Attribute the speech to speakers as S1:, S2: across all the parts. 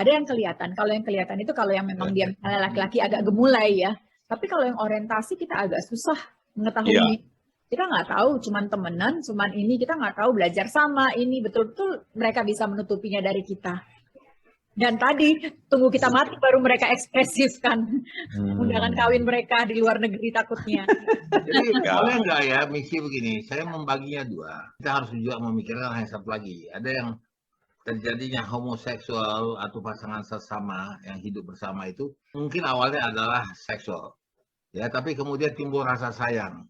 S1: ada yang kelihatan. Kalau yang kelihatan itu kalau yang memang dia misalnya laki-laki agak gemulai ya. Tapi kalau yang orientasi kita agak susah mengetahui. Kita nggak tahu, cuman temenan, cuman ini kita nggak tahu belajar sama ini betul-betul mereka bisa menutupinya dari kita. Dan tadi tunggu kita mati baru mereka ekspresif kan undangan kawin mereka di luar negeri takutnya.
S2: Jadi boleh nggak ya misi begini? Saya membaginya dua. Kita harus juga memikirkan yang satu lagi. Ada yang terjadinya homoseksual atau pasangan sesama yang hidup bersama itu mungkin awalnya adalah seksual, ya, tapi kemudian timbul rasa sayang.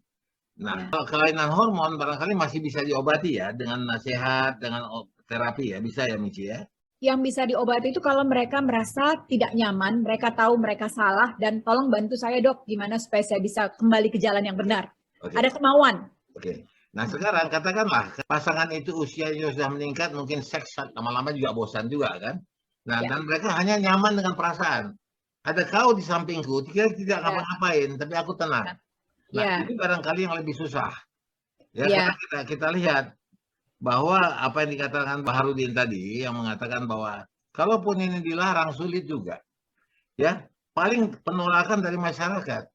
S2: Nah, kalau kelainan hormon barangkali masih bisa diobati ya dengan nasihat, dengan terapi ya, bisa ya Michi ya?
S1: Yang bisa diobati itu kalau mereka merasa tidak nyaman, mereka tahu mereka salah, dan tolong bantu saya dok, gimana supaya saya bisa kembali ke jalan yang benar. Ada kemauan.
S2: Nah sekarang katakanlah pasangan itu usianya sudah meningkat, mungkin seks lama-lama juga bosan juga kan? Nah dan mereka hanya nyaman dengan perasaan. Ada kau di sampingku, tidak ngapa-ngapain, tapi aku tenang. Nah, ini barangkali yang lebih susah. Ya, karena kita lihat bahwa apa yang dikatakan Pak Harudin tadi, yang mengatakan bahwa kalaupun ini dilarang, sulit juga. Ya, paling penolakan dari masyarakat.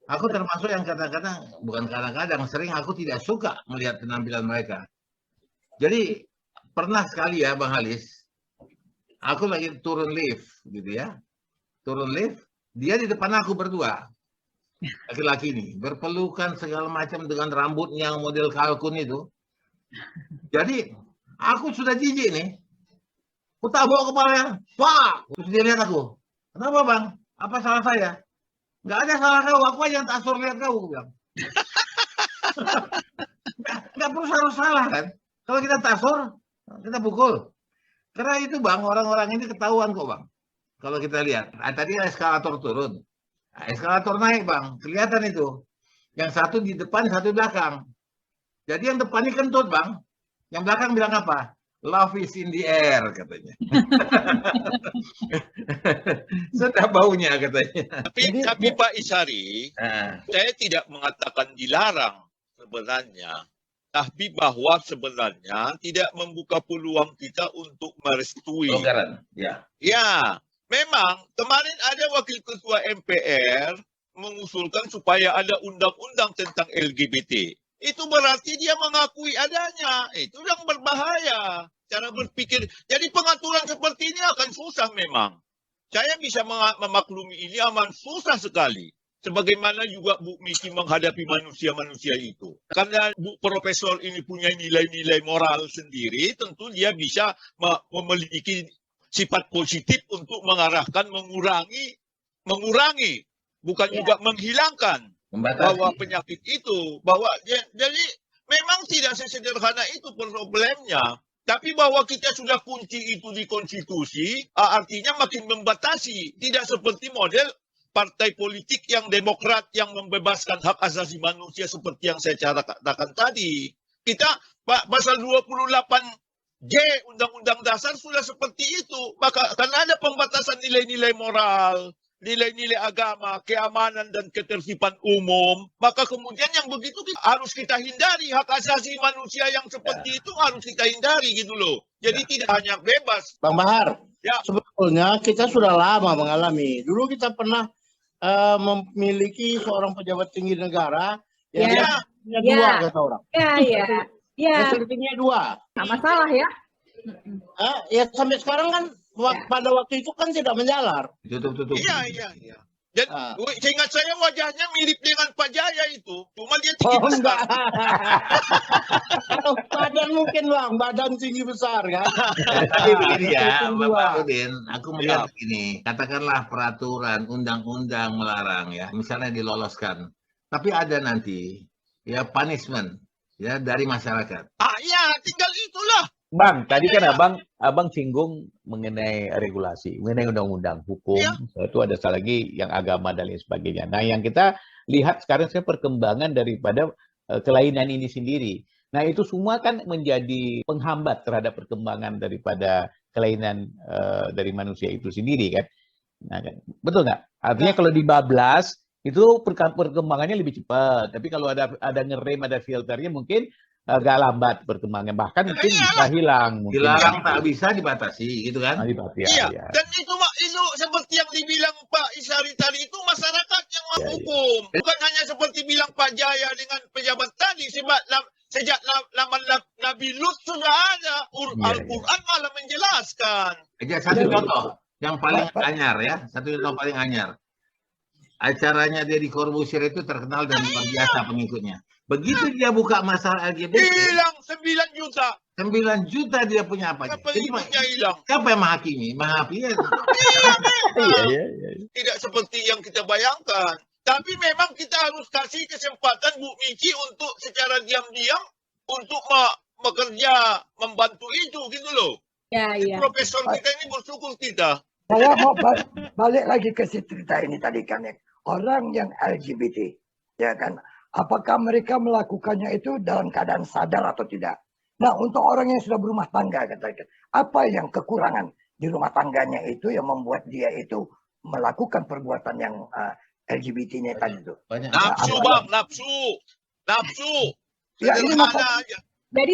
S2: Aku termasuk yang kadang-kadang, bukan kadang-kadang, sering aku tidak suka melihat penampilan mereka. Jadi, pernah sekali ya Bang Halis, aku lagi turun lift, gitu ya. Turun lift, dia di depan aku berdua. Laki-laki ini berpelukan segala macam dengan rambutnya yang model kalkun itu. Jadi aku sudah jijik nih. Aku tabok kepalanya, pak. Terus dia lihat aku. Kenapa bang? Apa salah saya? Nggak ada salah kau. Aku aja yang tasor lihat kau. Aku bilang. nggak perlu harus salah kan? Kalau kita tasor, kita pukul. Karena itu bang, orang-orang ini ketahuan kok bang. Kalau kita lihat, tadi eskalator turun. Eskalator naik bang, kelihatan itu. Yang satu di depan, satu di belakang. Jadi yang depan ini kentut bang. Yang belakang bilang apa? Love is in the air katanya. Sudah baunya katanya.
S3: Tapi Pak Isari, saya tidak mengatakan dilarang sebenarnya. Tapi bahwa sebenarnya tidak membuka peluang kita untuk merestui. Ya. Memang kemarin ada wakil ketua MPR mengusulkan supaya ada undang-undang tentang LGBT. Itu berarti dia mengakui adanya. Itu yang berbahaya. Cara berpikir. Jadi pengaturan seperti ini akan susah memang. Saya bisa memaklumi ini aman susah sekali. Sebagaimana juga Bu Miki menghadapi manusia-manusia itu. Karena Bu Profesor ini punya nilai-nilai moral sendiri, tentu dia bisa memiliki sifat positif untuk mengarahkan, mengurangi, bukan juga menghilangkan bahwa penyakit itu, bahwa jadi memang tidak sesederhana itu problemnya. Tapi bahwa kita sudah kunci itu di konstitusi, artinya makin membatasi, tidak seperti model partai politik yang demokrat yang membebaskan hak asasi manusia seperti yang saya katakan tadi. Kita pasal 28 J Undang-Undang Dasar sudah seperti itu. Maka karena ada pembatasan nilai-nilai moral, nilai-nilai agama, keamanan dan ketertiban umum, maka kemudian yang begitu harus kita hindari. Hak asasi manusia yang seperti itu harus kita hindari gitu loh. Jadi tidak hanya bebas.
S4: Bang Bahar, sebetulnya kita sudah lama mengalami. Dulu kita pernah memiliki seorang pejabat tinggi negara yang punya dua kata orang. Facility-nya 2.
S1: Nggak masalah ya.
S4: Ya sampai sekarang kan pada waktu itu kan tidak menjalar.
S2: Tutup.
S3: Iya. Dan seingat saya wajahnya mirip dengan Pak Jaya itu. Cuma dia tinggi besar.
S4: Badan mungkin bang, badan tinggi besar kan.
S2: Tapi begini ya, Bapak Udin, aku melihat begini. Katakanlah peraturan, undang-undang melarang ya, misalnya diloloskan. Tapi ada nanti ya punishment. Ya, dari masyarakat.
S3: Ya, tinggal itulah.
S5: Bang, tadi kan abang singgung mengenai regulasi, mengenai undang-undang hukum. Itu ada satu lagi yang agama dan lain sebagainya. Nah, yang kita lihat sekarang perkembangan daripada kelainan ini sendiri. Nah, itu semua kan menjadi penghambat terhadap perkembangan daripada kelainan dari manusia itu sendiri kan. Nah, betul nggak? Artinya kalau dibablas itu perkembangannya lebih cepat. Tapi kalau ada ngerem, ada filternya mungkin agak lambat berkembangnya, bahkan mungkin bisa hilang.
S2: Dilarang tak bisa dibatasi, gitu kan?
S3: Iya. Dan itu seperti yang dibilang Pak Isari tadi, itu masyarakat yang menghukum. Bukan hanya seperti bilang Pak Jaya dengan pejabat tadi, sebab sejak zaman Nabi Lut sudah ada. Al-Quran malah menjelaskan.
S2: Satu contoh yang paling anyar ya, satu contoh paling anyar. Acaranya dia di Corbusier itu terkenal dan luar biasa pengikutnya. Begitu dia buka masalah LGBT,
S3: hilang 9 juta.
S2: 9 juta dia punya apa? Jadi
S3: hilang.
S2: Siapa yang menghakimi? Menghakimi.
S3: Tidak seperti yang kita bayangkan. Tapi memang kita harus kasih kesempatan Bu Michi untuk secara diam-diam untuk bekerja, membantu itu, gitu loh. Profesor kita ini bersyukur kita.
S6: Saya mau balik lagi ke si cerita ini tadi kan, orang yang LGBT, ya kan? Apakah mereka melakukannya itu dalam keadaan sadar atau tidak? Nah, untuk orang yang sudah berumah tangga, katakan, apa yang kekurangan di rumah tangganya itu yang membuat dia itu melakukan perbuatan yang LGBT-nya tadi itu?
S3: Nafsu, Bang, nafsu.
S6: Ya, ini aja.
S1: Jadi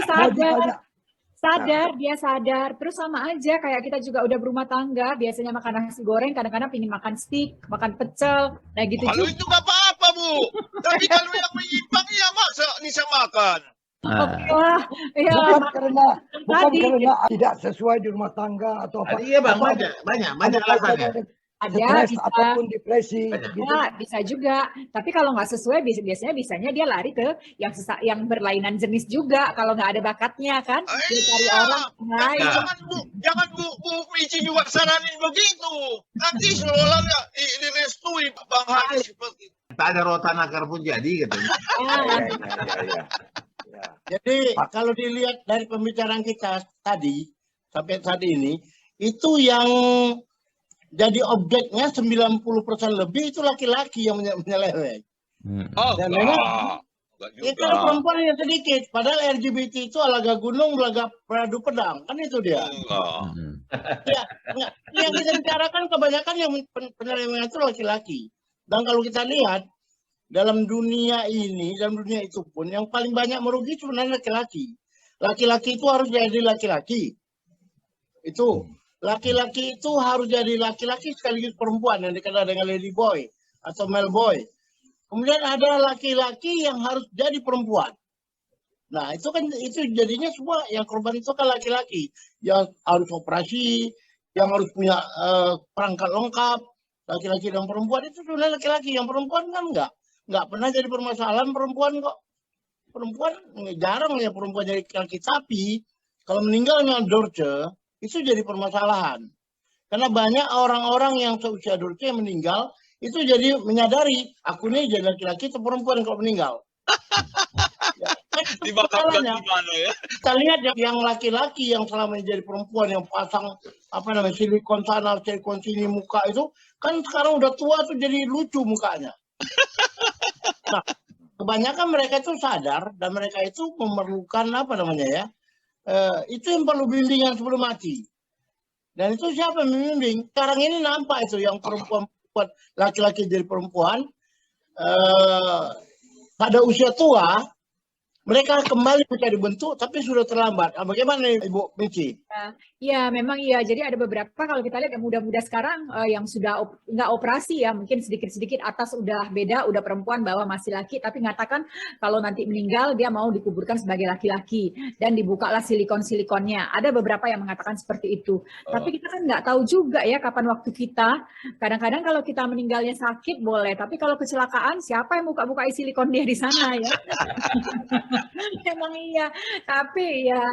S1: dia sadar, terus sama aja kayak kita juga udah berumah tangga, biasanya makan nasi goreng, kadang-kadang pingin makan steak, makan pecel, nah gitu.
S3: Kalau itu nggak apa-apa, Bu. Tapi kalau yang menyimpang, ya masa bisa makan.
S6: Bukan karena tidak sesuai di rumah tangga atau apa.
S2: Iya, Bang, banyak alasannya.
S1: Ada,
S6: ataupun depresi.
S1: Gitu. Bisa juga. Tapi kalau nggak sesuai, biasanya dia lari ke yang berlainan jenis juga. Kalau nggak ada bakatnya kan, dia cari orang lain.
S3: Jangan Bu Michi juga saranin begitu. Nanti seolah direstui Bang Haris seperti.
S2: Tak ada rotan akar pun jadi katanya.
S4: Jadi kalau dilihat dari pembicaraan kita tadi sampai saat ini, itu yang jadi objeknya 90% lebih itu laki-laki yang menyeleweng. Dan memang kalau perempuan yang sedikit, padahal LGBT itu alaga gunung, belaga peradu pedang, kan itu dia. Yang kita bicarakan kebanyakan yang penyelewengan itu laki-laki. Dan kalau kita lihat dalam dunia ini, dalam dunia itu pun yang paling banyak merugi sebenarnya laki-laki. Laki-laki itu harus jadi laki-laki. Itu. Laki-laki itu harus jadi laki-laki sekaligus perempuan yang dikenal dengan lady boy atau male boy. Kemudian ada laki-laki yang harus jadi perempuan. Nah, itu jadinya semua yang korban itu kan laki-laki yang harus operasi, yang harus punya perangkat lengkap. Laki-laki dan perempuan itu sebenarnya laki-laki, yang perempuan kan enggak pernah jadi permasalahan perempuan kok. Perempuan jarang ya perempuan jadi laki-laki, tapi kalau meninggalnya Dorce itu jadi permasalahan. Karena banyak orang-orang yang seusia Dorce yang meninggal, itu jadi menyadari, aku ini jadi laki-laki atau perempuan kalau meninggal.
S3: Dimakamkan gimana ya?
S4: Kita lihat yang laki-laki yang selama ini jadi perempuan, yang pasang silikon sana, silikon sini muka itu, kan sekarang udah tua tuh jadi lucu mukanya. Nah, kebanyakan mereka itu sadar, dan mereka itu memerlukan itu yang perlu bimbingan sebelum mati. Dan itu siapa yang membimbing? Sekarang ini nampak itu yang perempuan buat laki-laki jadi perempuan pada usia tua mereka kembali mencari bentuk, tapi sudah terlambat. Bagaimana Ibu Michi?
S1: Ya, memang iya. Jadi ada beberapa kalau kita lihat yang muda-muda sekarang yang sudah nggak operasi ya, mungkin sedikit-sedikit atas udah beda, udah perempuan, bawah masih laki, tapi mengatakan kalau nanti meninggal dia mau dikuburkan sebagai laki-laki dan dibukalah silikon-silikonnya. Ada beberapa yang mengatakan seperti itu. Tapi kita kan nggak tahu juga ya kapan waktu kita. Kadang-kadang kalau kita meninggalnya sakit boleh, tapi kalau kecelakaan siapa yang buka-buka silikon dia di sana ya? Emang iya, tapi ya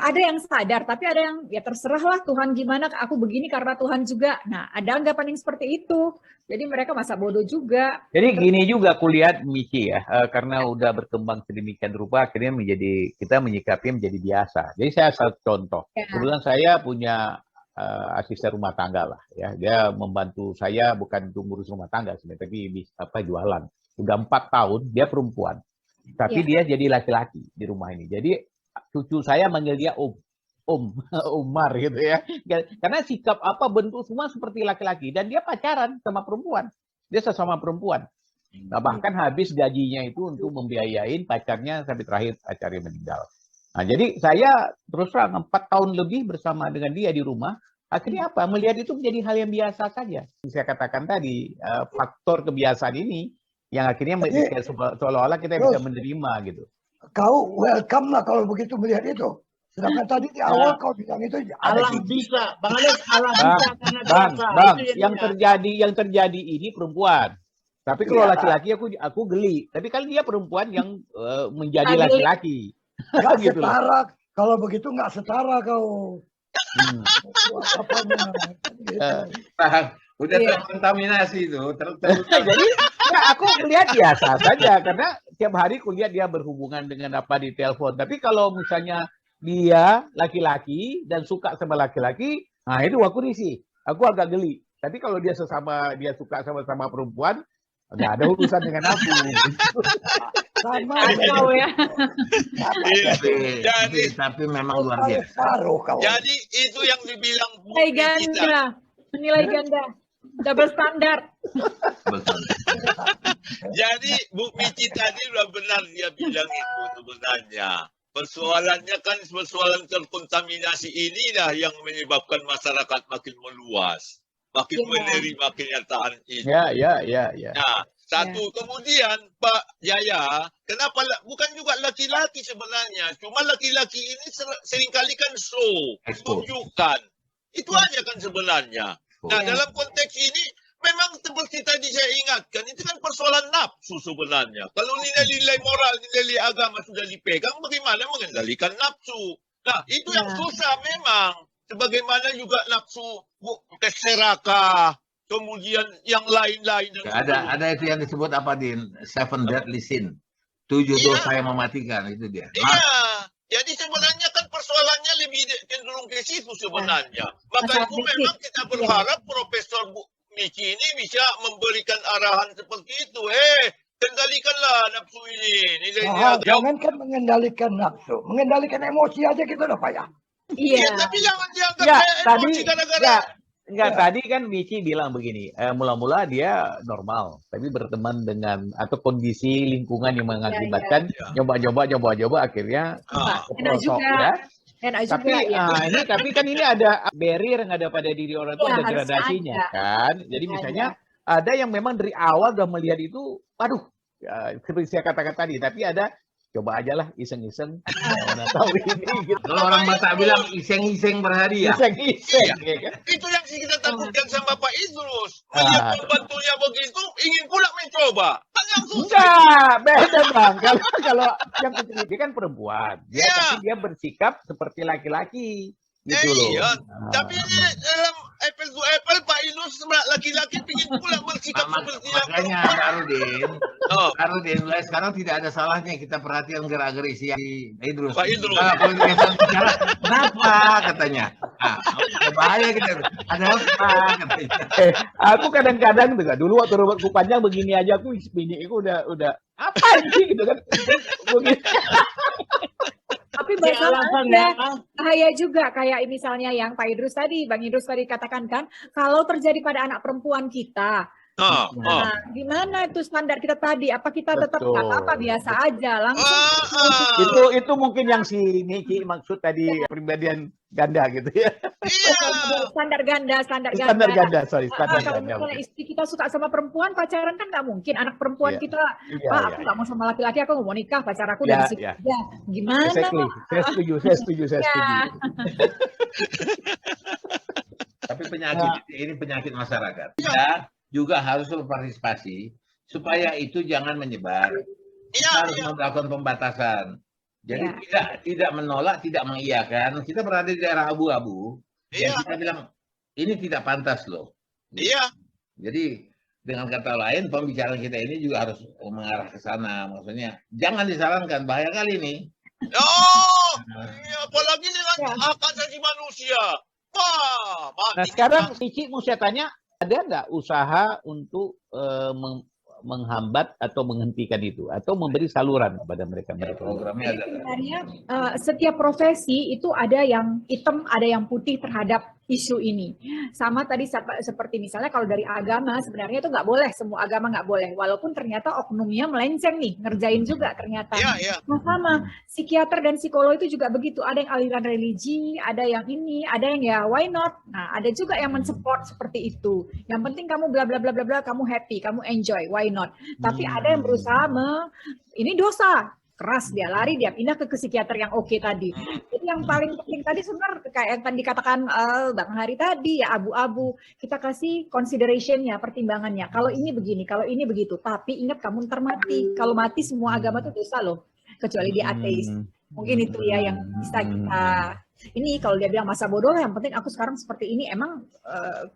S1: ada yang sadar, tapi ada yang ya terserahlah Tuhan gimana, aku begini karena Tuhan juga. Nah, ada anggapan yang seperti itu. Jadi mereka masa bodoh juga.
S5: Jadi gini juga kulihat Michi ya, karena udah berkembang sedemikian rupa, akhirnya kita menyikapi menjadi biasa. Jadi saya satu contoh. Kebetulan saya punya asisten rumah tangga lah, ya. Dia membantu saya bukan untuk ngurus rumah tangga sebenarnya, tapi jualan. Udah 4 tahun dia perempuan. Tapi dia jadi laki-laki di rumah ini. Jadi cucu saya manggil dia Umar gitu ya. Karena sikap bentuk semua seperti laki-laki. Dan dia pacaran sama perempuan. Dia sesama perempuan. Nah, bahkan habis gajinya itu untuk membiayain pacarnya sampai terakhir pacarnya meninggal. Nah, jadi saya terus terang 4 tahun lebih bersama dengan dia di rumah. Akhirnya apa? Melihat itu menjadi hal yang biasa saja. Saya katakan tadi, faktor kebiasaan ini yang akhirnya seolah-olah kita bisa menerima gitu.
S6: Kau welcome lah kalau begitu melihat itu. Sedangkan tadi di awal kau bilang itu
S4: Allah bisa, Bang Alex, Allah bisa karena
S5: Bang, yang terjadi ini perempuan. Tapi kalau laki-laki aku geli. Tapi kan dia perempuan yang menjadi laki-laki.
S6: Nggak
S5: gitu
S6: setara. Kalau begitu nggak setara kau.
S2: Udah terkontaminasi itu.
S5: Jadi aku melihat biasa saja karena tiap hari kulihat dia berhubungan dengan apa di telepon. Tapi kalau misalnya dia laki-laki dan suka sama laki-laki, nah itu aku risih. Aku agak geli. Tapi kalau dia suka sama perempuan, nggak ada urusan dengan aku.
S6: Sama
S1: ya.
S2: Tapi memang luar biasa.
S3: Jadi itu yang dibilang Bu
S1: Nilai ganda. Nilai ganda. Double standar.
S3: Jadi Bu Mici tadi sudah benar dia bilang itu sebenarnya. Persoalannya kan persoalan terkontaminasi inilah yang menyebabkan masyarakat makin meluas, makin menerima kenyataan ini.
S5: Ya.
S3: Nah, kemudian Pak Jaya, kenapa bukan juga laki-laki sebenarnya, cuma laki-laki ini seringkali kan tunjukkan. Itu aja kan sebenarnya. Nah, dalam konteks ini memang seperti tadi saya ingatkan, itu kan persoalan nafsu sebenarnya. Kalau nilai-nilai moral, nilai agama sudah dipegang, bagaimana mengendalikan nafsu? Nah, itu yang susah memang. Sebagaimana juga nafsu keserakah, kemudian yang lain-lain.
S2: Ada itu yang disebut apa, Din? 7 deadly sin. 7 dosa yang mematikan, itu dia.
S3: Iya. Jadi sebenarnya kan persoalannya lebih cenderung ke situ sebenarnya. Maka itu memang kita berharap Profesor Bu Mici ini bisa memberikan arahan seperti itu. Kendalikanlah nafsu ini.
S6: Jangan kan mengendalikan nafsu, mengendalikan emosi aja kita udah payah.
S1: Iya.
S3: Tapi jangan dianggap emosi gara-gara.
S5: Tadi kan Mici bilang begini, mula-mula dia normal, tapi berteman dengan atau kondisi lingkungan yang mengakibatkan nyoba-nyoba akhirnya tapi kan ini ada barrier yang ada pada diri orang itu, ada gradasinya kan. Jadi misalnya ada yang memang dari awal udah melihat itu, seperti saya katakan tadi, tapi ada coba aja lah iseng-iseng, mana tahu ini gitu.
S2: Kalau orang Batak bilang iseng-iseng berhadiah.
S5: Iseng-iseng. Ya kan?
S3: Itu yang kita takutkan sama Pak Idrus. Melihat pembantunya begitu, ingin pula mencoba.
S5: Enggak, beda Bang. Kalau yang kecil kan perempuan, tapi dia bersikap seperti laki-laki. Gitu loh.
S3: Iya. Tapi ini dalam apple to apple Pak Idrus laki-laki ingin pula bersikap seperti
S2: makanya Arudin, sekarang tidak ada salahnya kita perhatian gerak-gerik si Idrus.
S3: Pak Idrus.
S2: Kenapa katanya? Bahaya kita. Ada apa katanya?
S5: Aku kadang-kadang juga dulu waktu rambutku panjang begini aja aku biniku udah apa ini gitu kan.
S1: Tapi bahaya juga kayak misalnya yang Pak Idrus tadi, Bang Idrus tadi katakan kan, kalau terjadi pada anak perempuan kita, gimana itu standar kita tadi? Apa kita tetap nggak apa-apa biasa aja langsung?
S5: Itu mungkin yang si Mici maksud tadi kepribadian ganda gitu ya.
S1: Standar ganda. Kalau istri kita suka sama perempuan, pacaran kan nggak mungkin. Anak perempuan kita, Pak, aku nggak mau sama laki-laki, aku mau nikah, pacar aku dari situ aja. Gimana?
S5: Saya setuju.
S2: Tapi ini penyakit masyarakat. Kita juga harus berpartisipasi supaya itu jangan menyebar. Kita harus melakukan pembatasan. Jadi tidak menolak, tidak mengiyakan. Kita berada di daerah abu-abu. Dan kita bilang ini tidak pantas loh.
S3: Iya.
S2: Jadi dengan kata lain pembicaraan kita ini juga harus mengarah ke sana. Maksudnya jangan disarankan, bahaya kali ini.
S3: Apalagi dengan hak asasi manusia.
S5: Nah sekarang Mici mau saya tanya, ada nggak usaha untuk menghambat atau menghentikan itu atau memberi saluran kepada mereka?
S1: Sebenarnya setiap profesi itu ada yang hitam, ada yang putih terhadap isu ini. Sama tadi seperti misalnya kalau dari agama sebenarnya itu nggak boleh, semua agama nggak boleh. Walaupun ternyata oknumnya melenceng nih, ngerjain juga ternyata. Nah sama, psikiater dan psikolog itu juga begitu. Ada yang aliran religi, ada yang ini, ada yang ya why not. Nah ada juga yang mensupport seperti itu. Yang penting kamu bla bla bla bla bla, kamu happy, kamu enjoy, why not. Tapi ada yang berusaha ini dosa. Keras dia lari, dia pindah ke psikiater yang oke tadi. Jadi yang paling penting tadi sebenarnya kayak yang tadi dikatakan Bang Hari tadi ya abu-abu. Kita kasih consideration-nya, pertimbangannya. Kalau ini begini, kalau ini begitu. Tapi ingat kamu ntar mati. Kalau mati semua agama itu dosa loh. Kecuali dia ateis. Mungkin itu ya yang bisa kita ini kalau dia bilang masa bodoh, yang penting aku sekarang seperti ini. Emang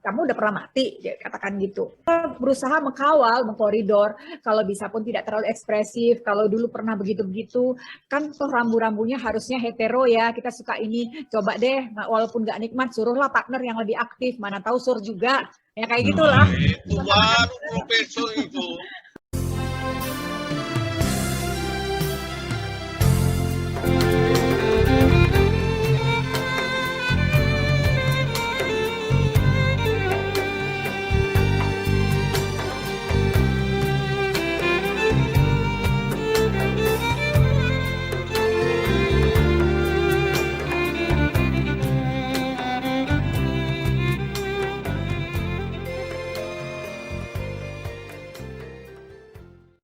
S1: kamu udah pernah mati? Dia katakan gitu. Berusaha mengkawal, mengkoridor. Kalau bisa pun tidak terlalu ekspresif. Kalau dulu pernah begitu-begitu, kan toh rambu-rambunya harusnya hetero ya. Kita suka ini. Coba deh, walaupun nggak nikmat, suruhlah partner yang lebih aktif. Mana tahu sur juga. Ya kayak gitulah.
S3: Itu baru profesor itu.